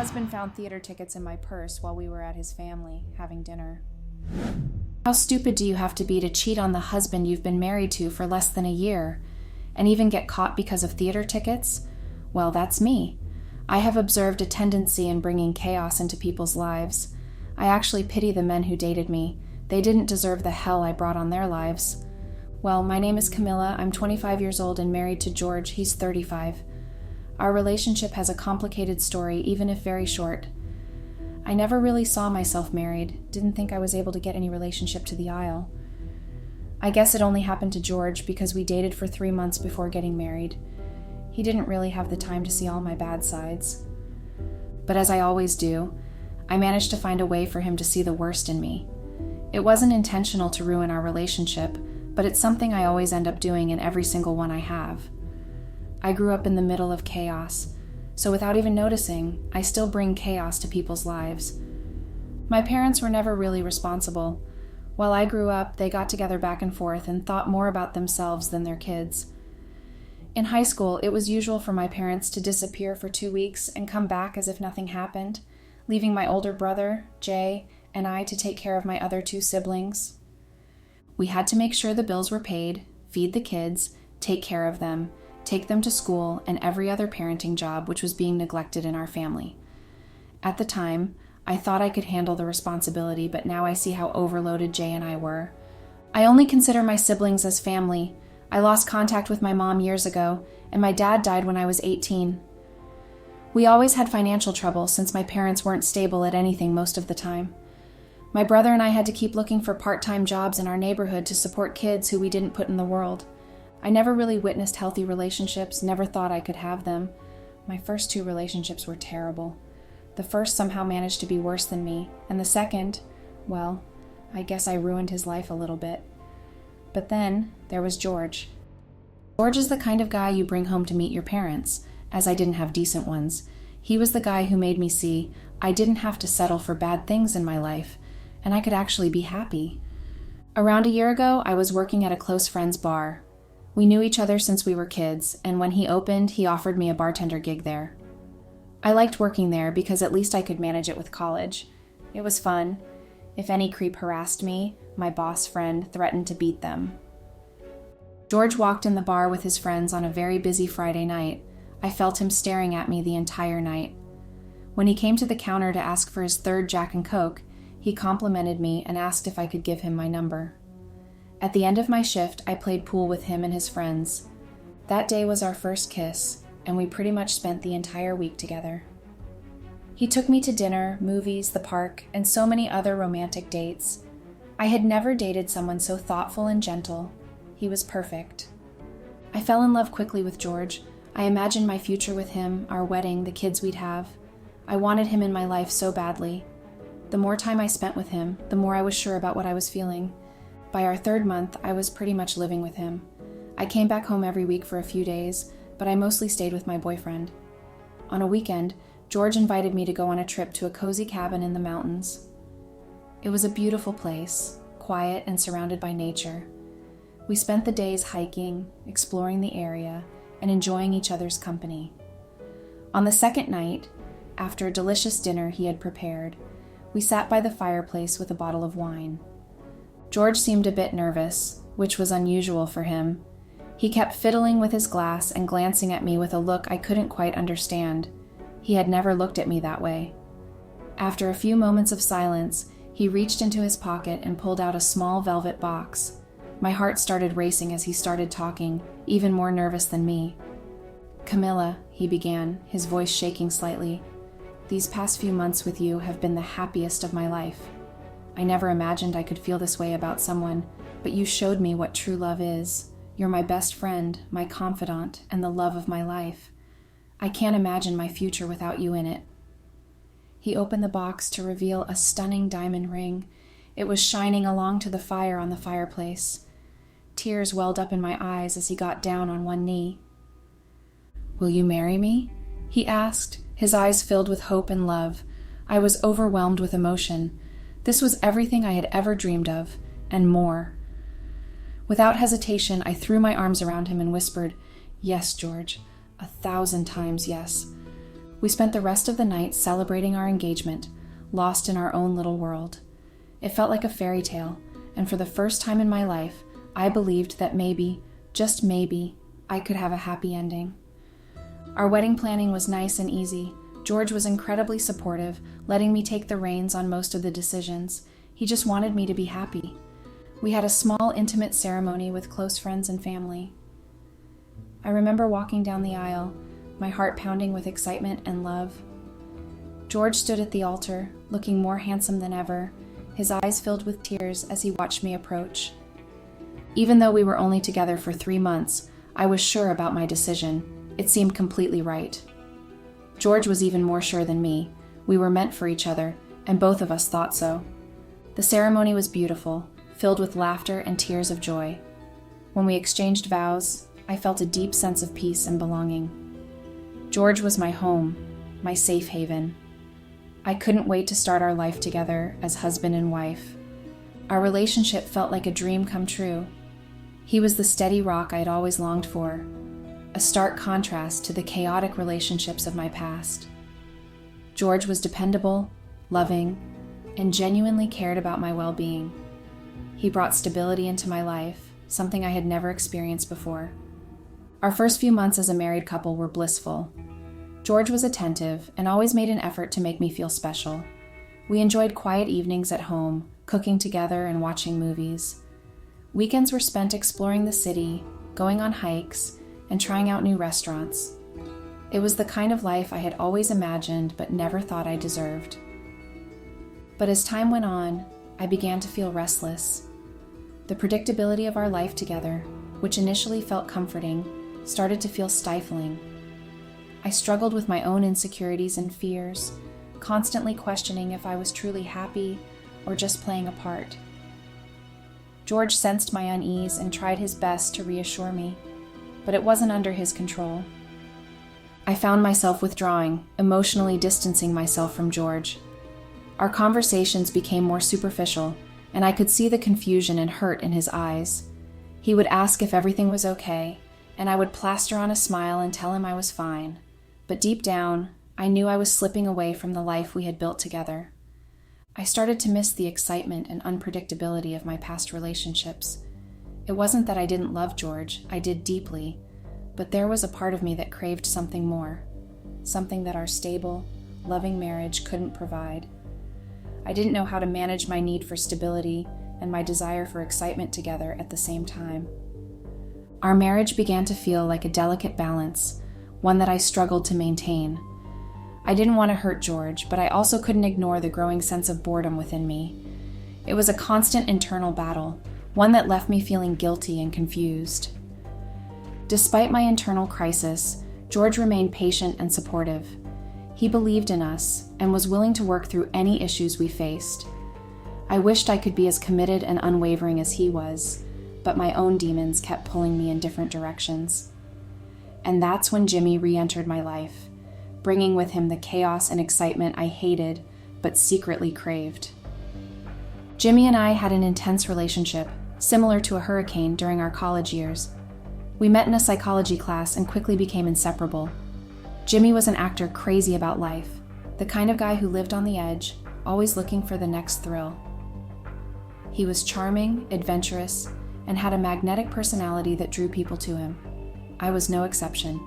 husband found theater tickets in my purse while we were at his family, having dinner. How stupid do you have to be to cheat on the husband you've been married to for less than a year, and even get caught because of theater tickets? Well, that's me. I have observed a tendency in bringing chaos into people's lives. I actually pity the men who dated me. They didn't deserve the hell I brought on their lives. Well, my name is Camilla. I'm 25 years old and married to George. He's 35. Our relationship has a complicated story, even if very short. I never really saw myself married, didn't think I was able to get any relationship to the aisle. I guess it only happened to George because we dated for 3 months before getting married. He didn't really have the time to see all my bad sides. But as I always do, I managed to find a way for him to see the worst in me. It wasn't intentional to ruin our relationship, but it's something I always end up doing in every single one I have. I grew up in the middle of chaos, so without even noticing, I still bring chaos to people's lives. My parents were never really responsible. While I grew up, they got together back and forth and thought more about themselves than their kids. In high school, it was usual for my parents to disappear for 2 weeks and come back as if nothing happened, leaving my older brother, Jay, and I to take care of my other 2 siblings. We had to make sure the bills were paid, feed the kids, take care of them, take them to school, and every other parenting job which was being neglected in our family. At the time, I thought I could handle the responsibility, but now I see how overloaded Jay and I were. I only consider my siblings as family. I lost contact with my mom years ago, and my dad died when I was 18. We always had financial trouble since my parents weren't stable at anything most of the time. My brother and I had to keep looking for part-time jobs in our neighborhood to support kids who we didn't put in the world. I never really witnessed healthy relationships, never thought I could have them. My first 2 relationships were terrible. The first somehow managed to be worse than me, and the second, well, I guess I ruined his life a little bit. But then, there was George. George is the kind of guy you bring home to meet your parents, as I didn't have decent ones. He was the guy who made me see I didn't have to settle for bad things in my life, and I could actually be happy. Around a year ago, I was working at a close friend's bar. We knew each other since we were kids, and when he opened, he offered me a bartender gig there. I liked working there because at least I could manage it with college. It was fun. If any creep harassed me, my boss friend threatened to beat them. George walked in the bar with his friends on a very busy Friday night. I felt him staring at me the entire night. When he came to the counter to ask for his 3rd Jack and Coke, he complimented me and asked if I could give him my number. At the end of my shift, I played pool with him and his friends. That day was our first kiss, and we pretty much spent the entire week together. He took me to dinner, movies, the park, and so many other romantic dates. I had never dated someone so thoughtful and gentle. He was perfect. I fell in love quickly with George. I imagined my future with him, our wedding, the kids we'd have. I wanted him in my life so badly. The more time I spent with him, the more I was sure about what I was feeling. By our 3rd month, I was pretty much living with him. I came back home every week for a few days, but I mostly stayed with my boyfriend. On a weekend, George invited me to go on a trip to a cozy cabin in the mountains. It was a beautiful place, quiet and surrounded by nature. We spent the days hiking, exploring the area, and enjoying each other's company. On the 2nd night, after a delicious dinner he had prepared, we sat by the fireplace with a bottle of wine. George seemed a bit nervous, which was unusual for him. He kept fiddling with his glass and glancing at me with a look I couldn't quite understand. He had never looked at me that way. After a few moments of silence, he reached into his pocket and pulled out a small velvet box. My heart started racing as he started talking, even more nervous than me. "Camilla," he began, his voice shaking slightly, "these past few months with you have been the happiest of my life. I never imagined I could feel this way about someone, but you showed me what true love is. You're my best friend, my confidant, and the love of my life. I can't imagine my future without you in it." He opened the box to reveal a stunning diamond ring. It was shining along to the fire on the fireplace. Tears welled up in my eyes as he got down on one knee. "Will you marry me?" he asked, his eyes filled with hope and love. I was overwhelmed with emotion. This was everything I had ever dreamed of, and more. Without hesitation, I threw my arms around him and whispered, "Yes, George, 1,000 times yes." We spent the rest of the night celebrating our engagement, lost in our own little world. It felt like a fairy tale, and for the first time in my life, I believed that maybe, just maybe, I could have a happy ending. Our wedding planning was nice and easy. George was incredibly supportive, letting me take the reins on most of the decisions. He just wanted me to be happy. We had a small, intimate ceremony with close friends and family. I remember walking down the aisle, my heart pounding with excitement and love. George stood at the altar, looking more handsome than ever, his eyes filled with tears as he watched me approach. Even though we were only together for 3 months, I was sure about my decision. It seemed completely right. George was even more sure than me. We were meant for each other, and both of us thought so. The ceremony was beautiful, filled with laughter and tears of joy. When we exchanged vows, I felt a deep sense of peace and belonging. George was my home, my safe haven. I couldn't wait to start our life together as husband and wife. Our relationship felt like a dream come true. He was the steady rock I had always longed for, a stark contrast to the chaotic relationships of my past. George was dependable, loving, and genuinely cared about my well-being. He brought stability into my life, something I had never experienced before. Our first few months as a married couple were blissful. George was attentive and always made an effort to make me feel special. We enjoyed quiet evenings at home, cooking together and watching movies. Weekends were spent exploring the city, going on hikes, and trying out new restaurants. It was the kind of life I had always imagined but never thought I deserved. But as time went on, I began to feel restless. The predictability of our life together, which initially felt comforting, started to feel stifling. I struggled with my own insecurities and fears, constantly questioning if I was truly happy or just playing a part. George sensed my unease and tried his best to reassure me, but it wasn't under his control. I found myself withdrawing, emotionally distancing myself from George. Our conversations became more superficial, and I could see the confusion and hurt in his eyes. He would ask if everything was okay, and I would plaster on a smile and tell him I was fine. But deep down, I knew I was slipping away from the life we had built together. I started to miss the excitement and unpredictability of my past relationships. It wasn't that I didn't love George, I did deeply, but there was a part of me that craved something more, something that our stable, loving marriage couldn't provide. I didn't know how to manage my need for stability and my desire for excitement together at the same time. Our marriage began to feel like a delicate balance, one that I struggled to maintain. I didn't want to hurt George, but I also couldn't ignore the growing sense of boredom within me. It was a constant internal battle, one that left me feeling guilty and confused. Despite my internal crisis, George remained patient and supportive. He believed in us and was willing to work through any issues we faced. I wished I could be as committed and unwavering as he was, but my own demons kept pulling me in different directions. And that's when Jimmy re-entered my life, bringing with him the chaos and excitement I hated but secretly craved. Jimmy and I had an intense relationship, similar to a hurricane during our college years. We met in a psychology class and quickly became inseparable. Jimmy was an actor crazy about life, the kind of guy who lived on the edge, always looking for the next thrill. He was charming, adventurous, and had a magnetic personality that drew people to him. I was no exception.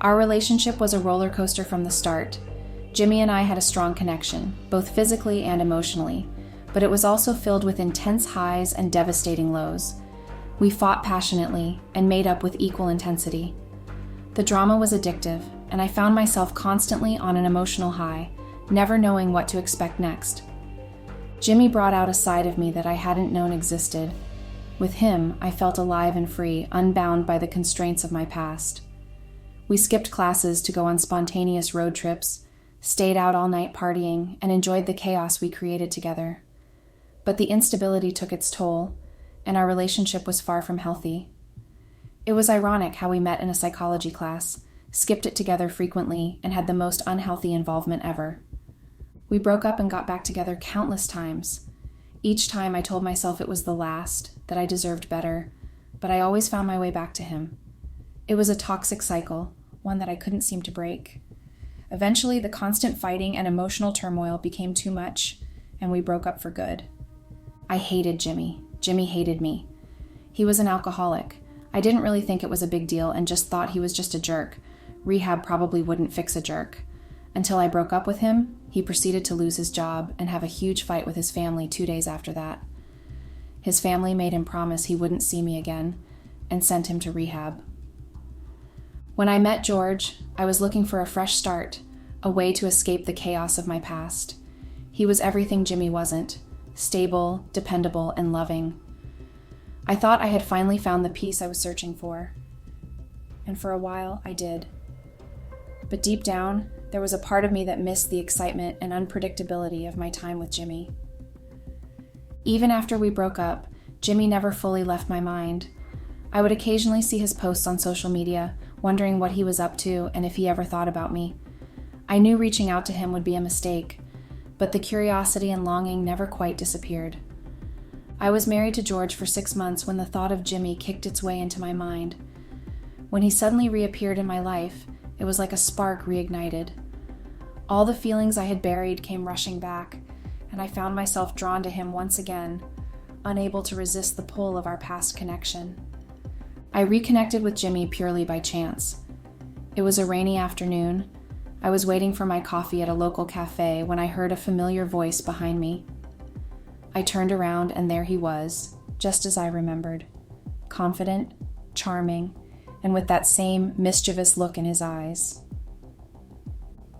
Our relationship was a roller coaster from the start. Jimmy and I had a strong connection, both physically and emotionally, but it was also filled with intense highs and devastating lows. We fought passionately and made up with equal intensity. The drama was addictive, and I found myself constantly on an emotional high, never knowing what to expect next. Jimmy brought out a side of me that I hadn't known existed. With him, I felt alive and free, unbound by the constraints of my past. We skipped classes to go on spontaneous road trips, stayed out all night partying, and enjoyed the chaos we created together. But the instability took its toll, and our relationship was far from healthy. It was ironic how we met in a psychology class, skipped it together frequently, and had the most unhealthy involvement ever. We broke up and got back together countless times. Each time I told myself it was the last, that I deserved better, but I always found my way back to him. It was a toxic cycle, one that I couldn't seem to break. Eventually, the constant fighting and emotional turmoil became too much, and we broke up for good. I hated Jimmy. Jimmy hated me. He was an alcoholic. I didn't really think it was a big deal and just thought he was just a jerk. Rehab probably wouldn't fix a jerk. Until I broke up with him, he proceeded to lose his job and have a huge fight with his family 2 days after that. His family made him promise he wouldn't see me again and sent him to rehab. When I met George, I was looking for a fresh start, a way to escape the chaos of my past. He was everything Jimmy wasn't: stable, dependable, and loving. I thought I had finally found the peace I was searching for. And for a while, I did. But deep down, there was a part of me that missed the excitement and unpredictability of my time with Jimmy. Even after we broke up, Jimmy never fully left my mind. I would occasionally see his posts on social media, wondering what he was up to and if he ever thought about me. I knew reaching out to him would be a mistake, but the curiosity and longing never quite disappeared. I was married to George for 6 months when the thought of Jimmy kicked its way into my mind. When he suddenly reappeared in my life, it was like a spark reignited. All the feelings I had buried came rushing back, and I found myself drawn to him once again, unable to resist the pull of our past connection. I reconnected with Jimmy purely by chance. It was a rainy afternoon. I was waiting for my coffee at a local cafe when I heard a familiar voice behind me. I turned around and there he was, just as I remembered. Confident, charming, and with that same mischievous look in his eyes.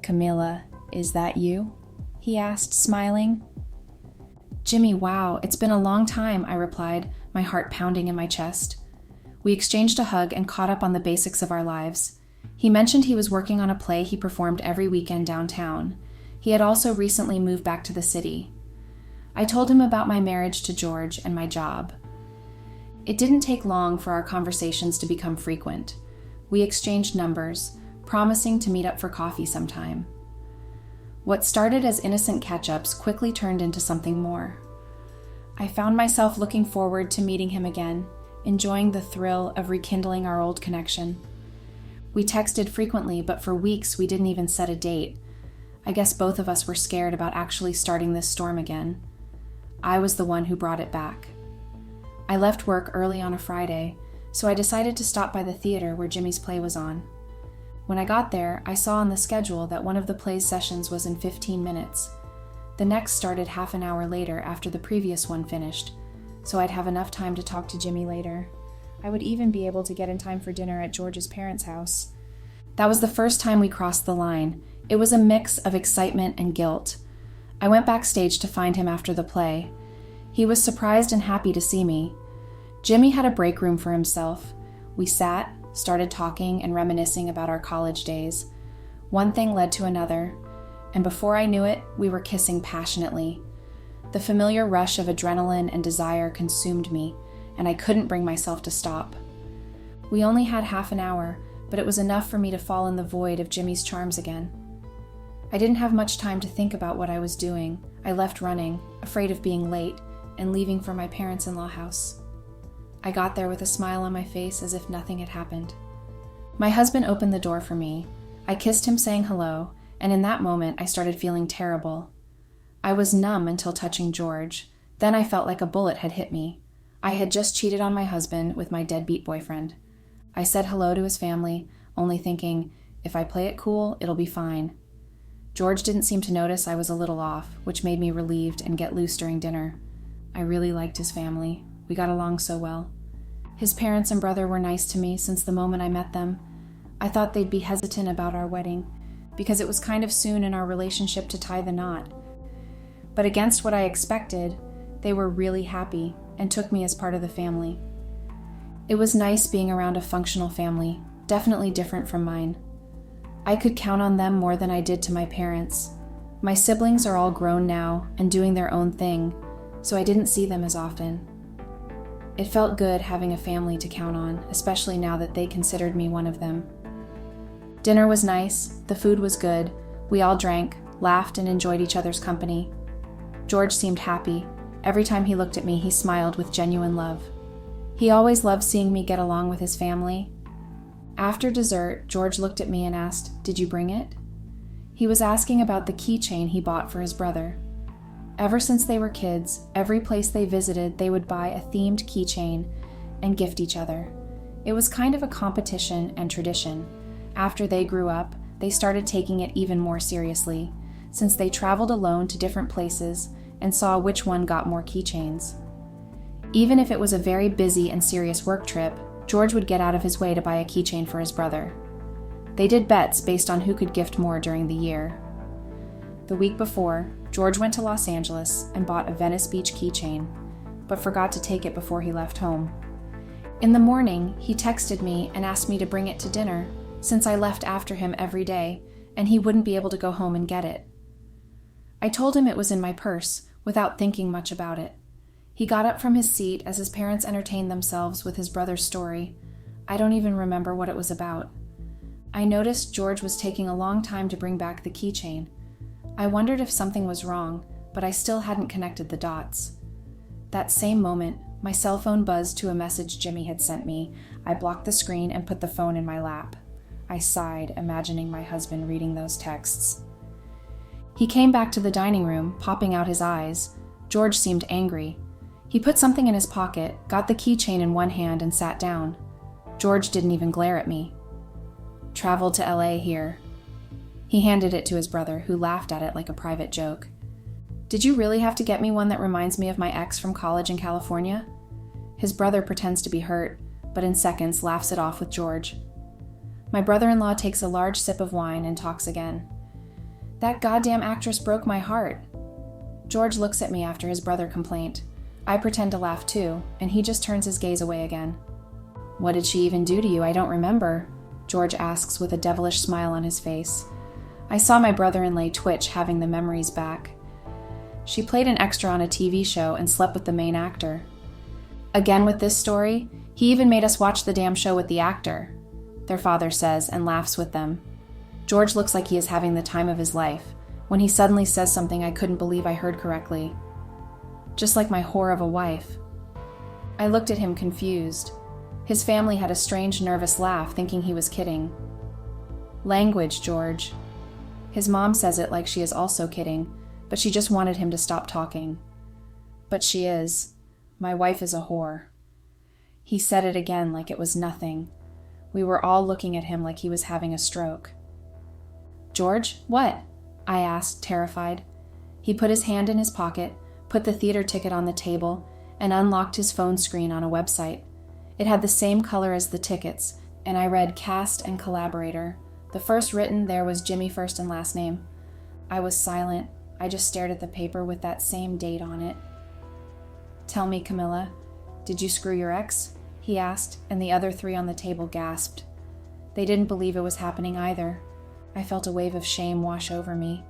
"Camilla, is that you?" he asked, smiling. "Jimmy, wow, it's been a long time," I replied, my heart pounding in my chest. We exchanged a hug and caught up on the basics of our lives. He mentioned he was working on a play he performed every weekend downtown. He had also recently moved back to the city. I told him about my marriage to George and my job. It didn't take long for our conversations to become frequent. We exchanged numbers, promising to meet up for coffee sometime. What started as innocent catch-ups quickly turned into something more. I found myself looking forward to meeting him again, enjoying the thrill of rekindling our old connection. We texted frequently, but for weeks we didn't even set a date. I guess both of us were scared about actually starting this storm again. I was the one who brought it back. I left work early on a Friday, so I decided to stop by the theater where Jimmy's play was on. When I got there, I saw on the schedule that one of the play's sessions was in 15 minutes. The next started half an hour later after the previous one finished, so I'd have enough time to talk to Jimmy later. I would even be able to get in time for dinner at George's parents' house. That was the first time we crossed the line. It was a mix of excitement and guilt. I went backstage to find him after the play. He was surprised and happy to see me. Jimmy had a break room for himself. We sat, started talking and reminiscing about our college days. One thing led to another, and before I knew it, we were kissing passionately. The familiar rush of adrenaline and desire consumed me, and I couldn't bring myself to stop. We only had half an hour, but it was enough for me to fall in the void of Jimmy's charms again. I didn't have much time to think about what I was doing. I left running, afraid of being late, and leaving for my parents-in-law house. I got there with a smile on my face as if nothing had happened. My husband opened the door for me. I kissed him saying hello, and in that moment I started feeling terrible. I was numb until touching George. Then I felt like a bullet had hit me. I had just cheated on my husband with my deadbeat boyfriend. I said hello to his family, only thinking, if I play it cool, it'll be fine. George didn't seem to notice I was a little off, which made me relieved and get loose during dinner. I really liked his family. We got along so well. His parents and brother were nice to me since the moment I met them. I thought they'd be hesitant about our wedding, because it was kind of soon in our relationship to tie the knot. But against what I expected, they were really happy and took me as part of the family. It was nice being around a functional family, definitely different from mine. I could count on them more than I did to my parents. My siblings are all grown now and doing their own thing, so I didn't see them as often. It felt good having a family to count on, especially now that they considered me one of them. Dinner was nice, the food was good, we all drank, laughed, and enjoyed each other's company. George seemed happy. Every time he looked at me, he smiled with genuine love. He always loved seeing me get along with his family. After dessert, George looked at me and asked, "Did you bring it?" He was asking about the keychain he bought for his brother. Ever since they were kids, every place they visited, they would buy a themed keychain and gift each other. It was kind of a competition and tradition. After they grew up, they started taking it even more seriously, since they traveled alone to different places and saw which one got more keychains. Even if it was a very busy and serious work trip, George would get out of his way to buy a keychain for his brother. They did bets based on who could gift more during the year. The week before, George went to Los Angeles and bought a Venice Beach keychain, but forgot to take it before he left home. In the morning, he texted me and asked me to bring it to dinner, since I left after him every day, and he wouldn't be able to go home and get it. I told him it was in my purse, without thinking much about it. He got up from his seat as his parents entertained themselves with his brother's story. I don't even remember what it was about. I noticed George was taking a long time to bring back the keychain. I wondered if something was wrong, but I still hadn't connected the dots. That same moment, my cell phone buzzed to a message Jimmy had sent me. I blocked the screen and put the phone in my lap. I sighed, imagining my husband reading those texts. He came back to the dining room, popping out his eyes. George seemed angry. He put something in his pocket, got the keychain in one hand, and sat down. George didn't even glare at me. "Traveled to LA here." He handed it to his brother, who laughed at it like a private joke. "Did you really have to get me one that reminds me of my ex from college in California?" His brother pretends to be hurt, but in seconds laughs it off with George. My brother-in-law takes a large sip of wine and talks again. "That goddamn actress broke my heart." George looks at me after his brother complaint. I pretend to laugh too, and he just turns his gaze away again. "What did she even do to you? I don't remember," George asks with a devilish smile on his face. I saw my brother-in-law twitch, having the memories back. "She played an extra on a TV show and slept with the main actor." Again with this story, he even made us watch the damn show with the actor, their father says and laughs with them. George looks like he is having the time of his life, when he suddenly says something I couldn't believe I heard correctly. "Just like my whore of a wife." I looked at him confused. His family had a strange nervous laugh, thinking he was kidding. "Language, George." His mom says it like she is also kidding, but she just wanted him to stop talking. "But she is. My wife is a whore." He said it again like it was nothing. We were all looking at him like he was having a stroke. "George, what?" I asked, terrified. He put his hand in his pocket, put the theater ticket on the table, and unlocked his phone screen on a website. It had the same color as the tickets, and I read cast and collaborator. The first written there was Jimmy first and last name. I was silent. I just stared at the paper with that same date on it. "Tell me, Camilla, did you screw your ex?" he asked, and the other three on the table gasped. They didn't believe it was happening either. I felt a wave of shame wash over me.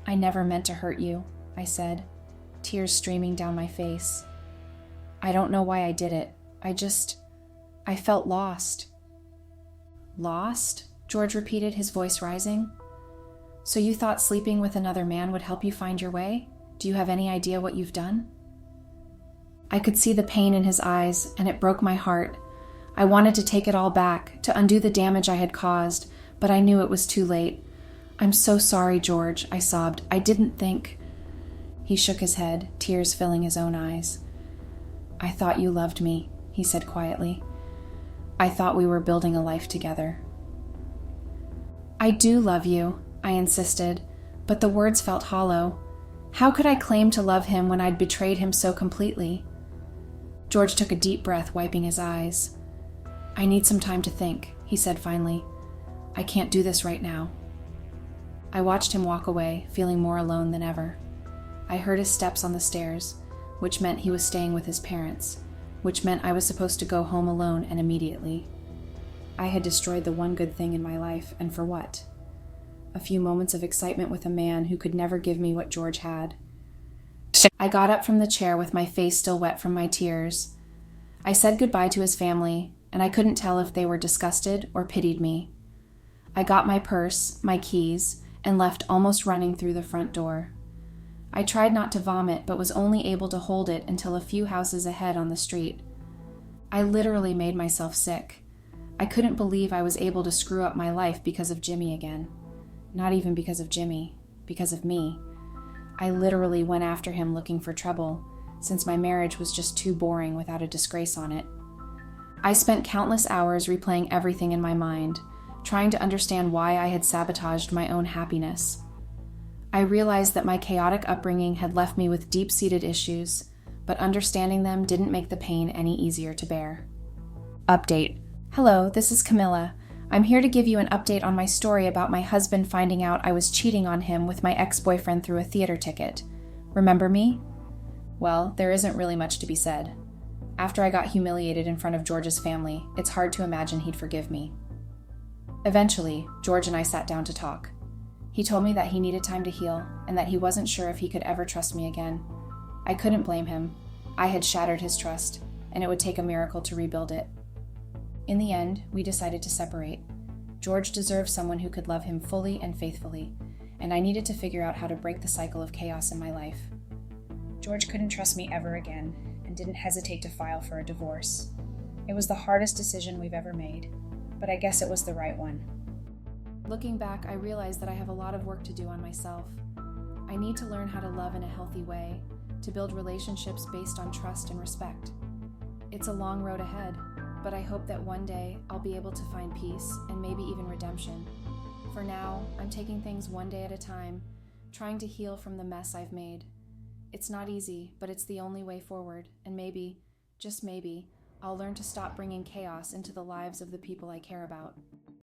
"I never meant to hurt you," I said, tears streaming down my face. "I don't know why I did it. I felt lost." "Lost?" George repeated, his voice rising. "So you thought sleeping with another man would help you find your way? Do you have any idea what you've done?" I could see the pain in his eyes, and it broke my heart. I wanted to take it all back, to undo the damage I had caused, but I knew it was too late. "I'm so sorry, George," I sobbed. "I didn't think." He shook his head, tears filling his own eyes. "I thought you loved me," he said quietly. "I thought we were building a life together." "I do love you," I insisted, but the words felt hollow. How could I claim to love him when I'd betrayed him so completely? George took a deep breath, wiping his eyes. "I need some time to think," he said finally. "I can't do this right now." I watched him walk away, feeling more alone than ever. I heard his steps on the stairs, which meant he was staying with his parents, which meant I was supposed to go home alone and immediately. I had destroyed the one good thing in my life, and for what? A few moments of excitement with a man who could never give me what George had. I got up from the chair with my face still wet from my tears. I said goodbye to his family, and I couldn't tell if they were disgusted or pitied me. I got my purse, my keys, and left almost running through the front door. I tried not to vomit, but was only able to hold it until a few houses ahead on the street. I literally made myself sick. I couldn't believe I was able to screw up my life because of Jimmy again. Not even because of Jimmy, because of me. I literally went after him looking for trouble, since my marriage was just too boring without a disgrace on it. I spent countless hours replaying everything in my mind, trying to understand why I had sabotaged my own happiness. I realized that my chaotic upbringing had left me with deep-seated issues, but understanding them didn't make the pain any easier to bear. Update. Hello, this is Camilla. I'm here to give you an update on my story about my husband finding out I was cheating on him with my ex-boyfriend through a theater ticket. Remember me? Well, there isn't really much to be said. After I got humiliated in front of George's family, it's hard to imagine he'd forgive me. Eventually, George and I sat down to talk. He told me that he needed time to heal and that he wasn't sure if he could ever trust me again. I couldn't blame him. I had shattered his trust, and it would take a miracle to rebuild it. In the end, we decided to separate. George deserved someone who could love him fully and faithfully, and I needed to figure out how to break the cycle of chaos in my life. George couldn't trust me ever again and didn't hesitate to file for a divorce. It was the hardest decision we've ever made, but I guess it was the right one. Looking back, I realized that I have a lot of work to do on myself. I need to learn how to love in a healthy way, to build relationships based on trust and respect. It's a long road ahead, but I hope that one day I'll be able to find peace and maybe even redemption. For now, I'm taking things one day at a time, trying to heal from the mess I've made. It's not easy, but it's the only way forward, and maybe, just maybe, I'll learn to stop bringing chaos into the lives of the people I care about.